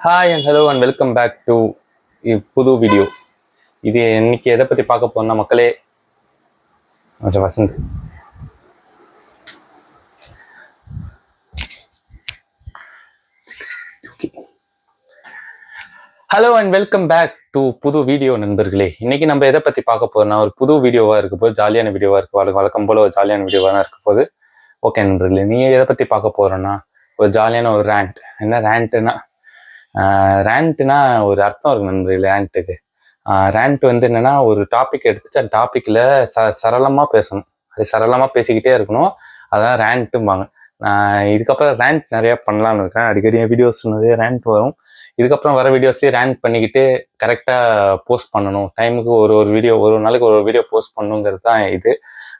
Hi and hello and welcome back to புது video. இது இன்னைக்கு எதை பற்றி பார்க்க போறோம்னா மக்களே, கொஞ்சம் Vasanth hello and welcome back to புது வீடியோ நண்பர்களே. இன்னைக்கு நம்ம எதை பற்றி பார்க்க போறோம்னா ஒரு புது வீடியோவாக இருக்க போது, ஜாலியான வீடியோவாக இருக்கு, வழக்கம் போல ஒரு ஜாலியான வீடியோவாக தான் இருக்க போகுது. ஓகே நண்பர்களே, நீங்கள் எதை பற்றி பார்க்க போறோன்னா ஒரு ஜாலியான ஒரு ரேண்ட். என்ன ரேண்ட்னா ஒரு அர்த்தம் இருக்கு நண்பர்களே ரேண்ட்டுக்கு. ரேண்ட் வந்து என்னன்னா ஒரு டாபிக் எடுத்துட்டு அந்த டாப்பிக்கில் சரளமாக பேசணும், அது சரளமாக பேசிக்கிட்டே இருக்கணும், அதான் ரேண்ட்டும்பாங்க. இதுக்கப்புறம் ரேண்ட் நிறையா பண்ணலான்னு இருக்கேன். அடிக்கடி வீடியோஸ் நிறைய ரேண்ட் வரும். இதுக்கப்புறம் வர வீடியோஸ்லேயே ரேண்ட் பண்ணிக்கிட்டு கரெக்டாக போஸ்ட் பண்ணணும். டைமுக்கு ஒரு வீடியோ, ஒரு நாளைக்கு ஒரு வீடியோ போஸ்ட் பண்ணணுங்கிறது தான் இது.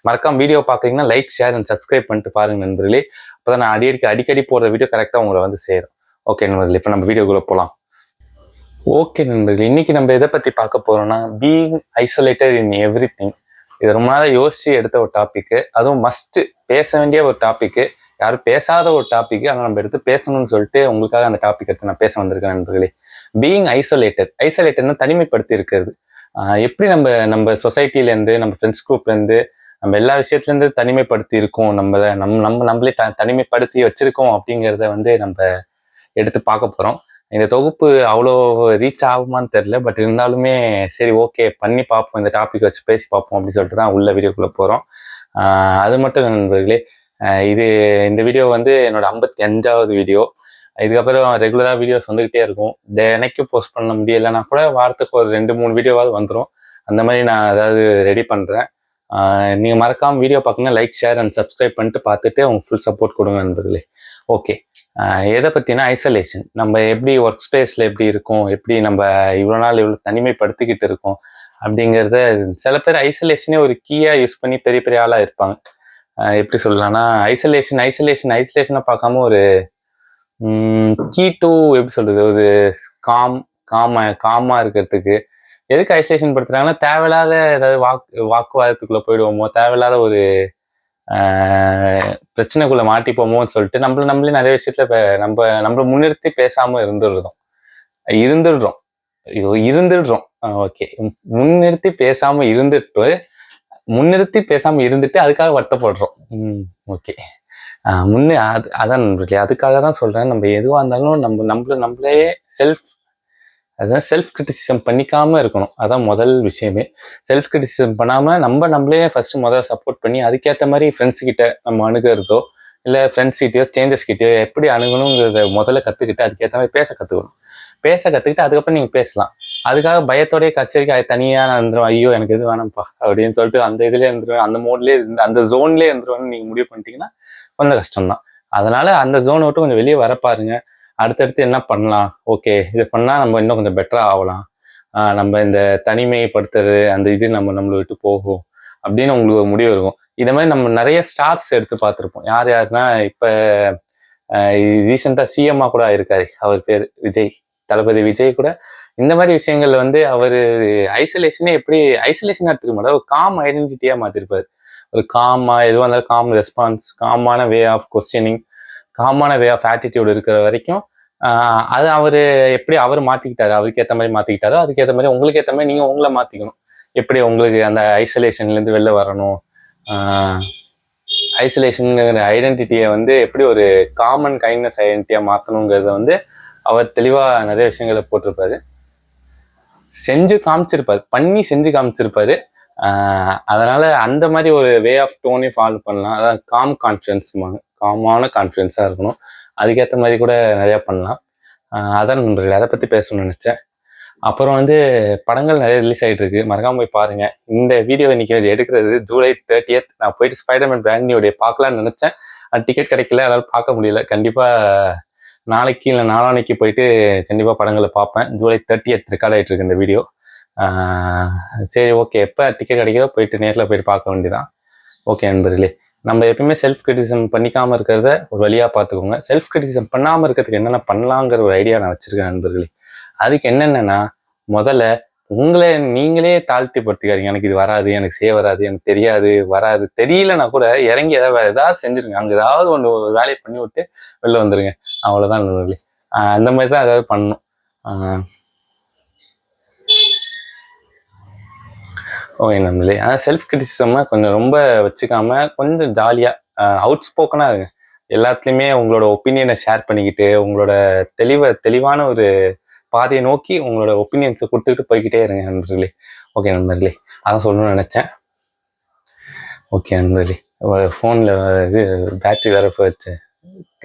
மறக்காம வீடியோ பார்க்குறீங்கன்னா லைக், ஷேர் அண்ட் சப்ஸ்கிரைப் பண்ணிட்டு பாருங்க நண்பர்களே. அப்போ தான் நான் அடிக்கடி போடுற வீடியோ கரெக்டாக உங்களை வந்து சேரும். ஓகே நண்பர்களே, இப்போ நம்ம வீடியோக்குள்ளே போகலாம். ஓகே நண்பர்களே, இன்னைக்கு நம்ம எதை பற்றி பார்க்க போகிறோம்னா being isolated in every thing. இது ரொம்ப நாளாக யோசிச்சு எடுத்த ஒரு டாப்பிக்கு, அதுவும் மஸ்ட்டு பேச வேண்டிய ஒரு டாப்பிக்கு, யாரும் பேசாத ஒரு டாப்பிக்கு, ஆனால் நம்ம எடுத்து பேசணும்னு சொல்லிட்டு உங்களுக்காக அந்த டாபிக் எடுத்து நான் பேச வந்திருக்கேன் நண்பர்களே. பீயிங் ஐசோலேட்டட்னா தனிமைப்படுத்தி இருக்கிறது. எப்படி நம்ம சொசைட்டிலேருந்து, நம்ம ஃப்ரெண்ட்ஸ் குரூப்லேருந்து, நம்ம எல்லா விஷயத்துலேருந்து தனிமைப்படுத்தி இருக்கோம், நம்மளே தனிமைப்படுத்தி வச்சிருக்கோம் அப்படிங்கிறத வந்து நம்ம எடுத்து பார்க்க போகிறோம். இந்த தொகுப்பு அவ்வளோ ரீச் ஆகுமான்னு தெரில, பட் இருந்தாலுமே சரி ஓகே பண்ணி பார்ப்போம், இந்த டாபிக் வச்சு பேசி பார்ப்போம் அப்படின்னு சொல்லிட்டு தான் உள்ள வீடியோக்குள்ளே போகிறோம். அது மட்டும் நண்பர்களே, இந்த வீடியோ வந்து என்னோட 55வது வீடியோ. இதுக்கப்புறம் ரெகுலராக வீடியோஸ் வந்துக்கிட்டே இருக்கும். தினைக்கும் போஸ்ட் பண்ண முடியலைன்னா கூட வாரத்துக்கு ஒரு 2-3 வீடியோவாவது வந்துடும். அந்த மாதிரி நான் அதாவது ரெடி பண்ணுறேன். நீங்கள் மறக்காமல் வீடியோ பார்க்கணுன்னா லைக், ஷேர் அண்ட் சப்ஸ்கிரைப் பண்ணிட்டு பார்த்துட்டு அவங்க ஃபுல் சப்போர்ட் கொடுங்க நண்பர்களே. ஓகே, எதை பற்றினா ஐசோலேஷன். நம்ம எப்படி ஒர்க் ஸ்பேஸில் எப்படி இருக்கோம், எப்படி நம்ம இவ்வளோ நாள் இவ்வளோ தனிமைப்படுத்திக்கிட்டு இருக்கோம் அப்படிங்கிறத. சில பேர் ஐசோலேஷனே ஒரு கீயாக யூஸ் பண்ணி பெரிய பெரிய ஆளாக இருப்பாங்க. எப்படி சொல்லலாம்னா ஐசோலேஷனை பார்க்காம ஒரு கீ டு எப்படி சொல்கிறது, ஒரு காமாக இருக்கிறதுக்கு. எதுக்கு ஐசோலேஷன் படுத்துறாங்கன்னா தேவையில்லாத ஏதாவது வாக்குவாதத்துக்குள்ளே போயிடுவோமோ, தேவையில்லாத ஒரு பிரச்சனைக்குள்ள மாட்டிப்போமோன்னு சொல்லிட்டு நம்மளே நிறைய விஷயத்துல நம்ம முன்னிறுத்தி பேசாம இருந்துடுறோம். ஓகே, முன்னிறுத்தி பேசாம இருந்துட்டு அதுக்காக வருத்தப்படுறோம். ஓகே, அதான் அதுக்காக தான் சொல்றேன். நம்ம எதுவா இருந்தாலும் நம்மளே செல்ஃப் கிரிட்டிசிசம் பண்ணிக்காம இருக்கணும். அதான் முதல் விஷயமே. செல்ஃப் கிரிட்டிசிசம் பண்ணாம நம்மளே ஃபர்ஸ்ட் முதல்ல சப்போர்ட் பண்ணி அதுக்கேற்ற மாதிரி ஃப்ரெண்ட்ஸ் கிட்ட நம்ம அணுகிறதோ, இல்லை ஃப்ரெண்ட்ஸ் கிட்டயோ ஸ்ட்ரேஞ்சர்ஸ் கிட்டயோ எப்படி அணுகணுங்கிறத முதல்ல கற்றுக்கிட்டு அதுக்கேற்ற மாதிரி பேச கற்றுக்கிட்டு அதுக்கப்புறம் நீங்கள் பேசலாம். அதுக்காக பயத்தோடய கச்சேரிக்கு அது தனியாக நான் இருந்துருவேன், ஐயோ எனக்கு எது வேணாம்ப்பா அப்படின்னு சொல்லிட்டு அந்த இதுலேயே இருந்துருவேன், அந்த மோட்லேயே இருந்து அந்த ஜோன்லேயே இருந்துருவேன்னு நீங்கள் முடிவு பண்ணிட்டீங்கன்னா கொஞ்சம் கஷ்டம்தான். அதனால அந்த ஜோனை விட்டு கொஞ்சம் வெளியே வர பாருங்க. அடுத்தடுத்து என்ன பண்ணலாம், ஓகே இதை பண்ணால் நம்ம இன்னும் கொஞ்சம் பெட்டராக ஆகலாம், நம்ம இந்த தனிமைப்படுத்துறது அந்த இது நம்மளை விட்டு போகும் அப்படின்னு உங்களுக்கு ஒரு முடிவு இருக்கும். இதை மாதிரி நம்ம நிறைய ஸ்டார்ஸ் எடுத்து பார்த்துருப்போம். யாருன்னா இப்போ ரீசெண்டாக சிஎம்மாக கூட ஆயிருக்காரு, அவர் பேர் விஜய், தளபதி விஜய் கூட இந்த மாதிரி விஷயங்கள்ல வந்து அவர் ஐசோலேஷனே எப்படி ஐசோலேஷனாக எடுத்துக்க மாட்டார், ஒரு காம் ஐடென்டிட்டியாக மாற்றிருப்பார். ஒரு எதுவாக இருந்தாலும் காம் ரெஸ்பான்ஸ், காமான வே ஆஃப் கொஸ்டினிங், காமான வே ஆஃப் ஆட்டிடியூட் இருக்கிற வரைக்கும் அது அவர் மாற்றிக்கிட்டாரு, அவருக்கு ஏற்ற மாதிரி மாற்றிக்கிட்டாரோ அதுக்கேற்ற மாதிரி உங்களுக்கு ஏற்ற மாதிரி நீங்கள் உங்களை மாற்றிக்கணும். எப்படி உங்களுக்கு அந்த ஐசோலேஷன்லேருந்து வெளில வரணும், ஐசோலேஷனுங்கிற ஐடென்டிட்டியை வந்து எப்படி ஒரு காமன் கைண்ட்னஸ் ஐடென்டிட்டியாக மாற்றணுங்கிறத வந்து அவர் தெளிவாக நிறைய விஷயங்களை போட்டிருப்பாரு, செஞ்சு காமிச்சிருப்பாரு. அதனால அந்த மாதிரி ஒரு வே ஆஃப் டோனே ஃபாலோ பண்ணலாம். அதான் காம் கான்ஃபிடன்ஸ், காமான கான்ஃபிடன்ஸாக இருக்கணும். அதுக்கேற்ற மாதிரி கூட நிறையா பண்ணலாம். அதான் நண்பர்களே, அதை பற்றி பேசணும்னு நினச்சேன். அப்புறம் வந்து படங்கள் நிறைய ரிலீஸ் ஆகிட்டு இருக்கு, மறக்காம போய் பாருங்க. இந்த வீடியோ இன்னைக்கு எடுக்கிறது ஜூலை 30th. நான் போயிட்டு ஸ்பைடர்மேன் பிராண்ட் நியூ பார்க்கலான்னு நினச்சேன், அது டிக்கெட் கிடைக்கல, அதனால பார்க்க முடியல. கண்டிப்பாக நாளைக்கு இல்லை நாளானைக்கு போயிட்டு கண்டிப்பாக படங்களை பார்ப்பேன். ஜூலை 30th ரெக்கார்ட் ஆகிட்டு இருக்கு இந்த வீடியோ. சரி ஓகே, எப்போ டிக்கெட் கிடைக்கிறதோ போயிட்டு நேரில் போயிட்டு பார்க்க வேண்டியதான். ஓகே நண்பர்களே, நம்ம எப்பயுமே செல்ஃப் கிரிட்டிசிசம் பண்ணிக்காமல் இருக்கிறத ஒரு வழியாக பார்த்துக்கோங்க. செல்ஃப் கிரிட்டிசிசம் பண்ணாமல் இருக்கிறதுக்கு என்னென்ன பண்ணலாங்கிற ஒரு ஐடியா நான் வச்சுருக்கேன் நண்பர்களே. அதுக்கு என்னென்னா, முதல்ல உங்களை நீங்களே தாழ்த்திப்படுத்திக்காதீங்க. எனக்கு இது வராது, எனக்கு செய்ய வராது, எனக்கு வராது தெரியலன்னா கூட இறங்கி ஏதாவது செஞ்சுருங்க. அங்கே ஏதாவது ஒரு வேலையை பண்ணி விட்டு வெளில வந்துடுங்க, அவ்வளோதான் நண்பர்களே. அந்த மாதிரி தான் ஏதாவது பண்ணணும். ஓகே நண்பர்களே. செல்ஃப் கிரிட்டிசிசம்னா கொஞ்சம் ரொம்ப வச்சுக்காம கொஞ்சம் ஜாலியாக அவுட் ஸ்போக்கனாக இருங்க. எல்லாத்துலேயுமே உங்களோட ஒப்பீனியனை ஷேர் பண்ணிக்கிட்டு உங்களோட தெளிவான ஒரு பாதையை நோக்கி உங்களோட ஒப்பீனியன்ஸை கொடுத்துக்கிட்டு போய்கிட்டே இருங்க நண்பர்களே. ஓகே நண்பர்களே, அதான் சொல்லணும்னு நினச்சேன். ஓகே நண்பர்களே, ஃபோனில் இது பேட்ரி வேறு போச்சு,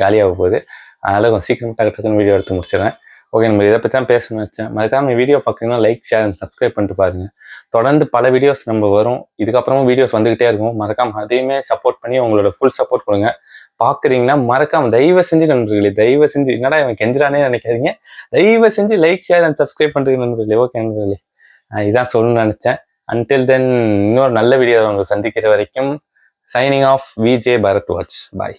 காலியாக போகுது. அதனால் கொஞ்சம் சீக்கிரம் டக்குன்னு வீடியோ எடுத்து முடிச்சிடுறேன். ஓகே நம்ம இதை பற்றி தான் பேசணும்னு வச்சேன். மறக்காம வீடியோ பார்க்குறீங்கன்னா லைக், ஷேர் அண்ட் சப்ஸ்கிரைப் பண்ணிட்டு பாருங்கள். தொடர்ந்து பல வீடியோஸ் நம்ம வரும். இதுக்கப்புறமும் வீடியோஸ் வந்துக்கிட்டே இருக்கும். மறக்காம அதையுமே சப்போர்ட் பண்ணி உங்களோட ஃபுல் சப்போர்ட் கொடுங்க. பார்க்குறீங்கன்னா மறக்காம தயவு செஞ்சு நண்பர்களே, தயவு செஞ்சு, என்னடா இவன் கெஞ்சிரானே நினைக்காதீங்க, தயவு செஞ்சு லைக், ஷேர் அண்ட் சப்ஸ்கிரைப் பண்ணுறீங்க நண்பர்களே. ஓகே நண்பர்களே, இதான் சொல்லணும்னு நினச்சேன். அன்டில் தென் இன்னொரு நல்ல வீடியோ உங்களை சந்திக்கிற வரைக்கும் சைனிங் ஆஃப் விஜே பரத்வாஜ். பாய்.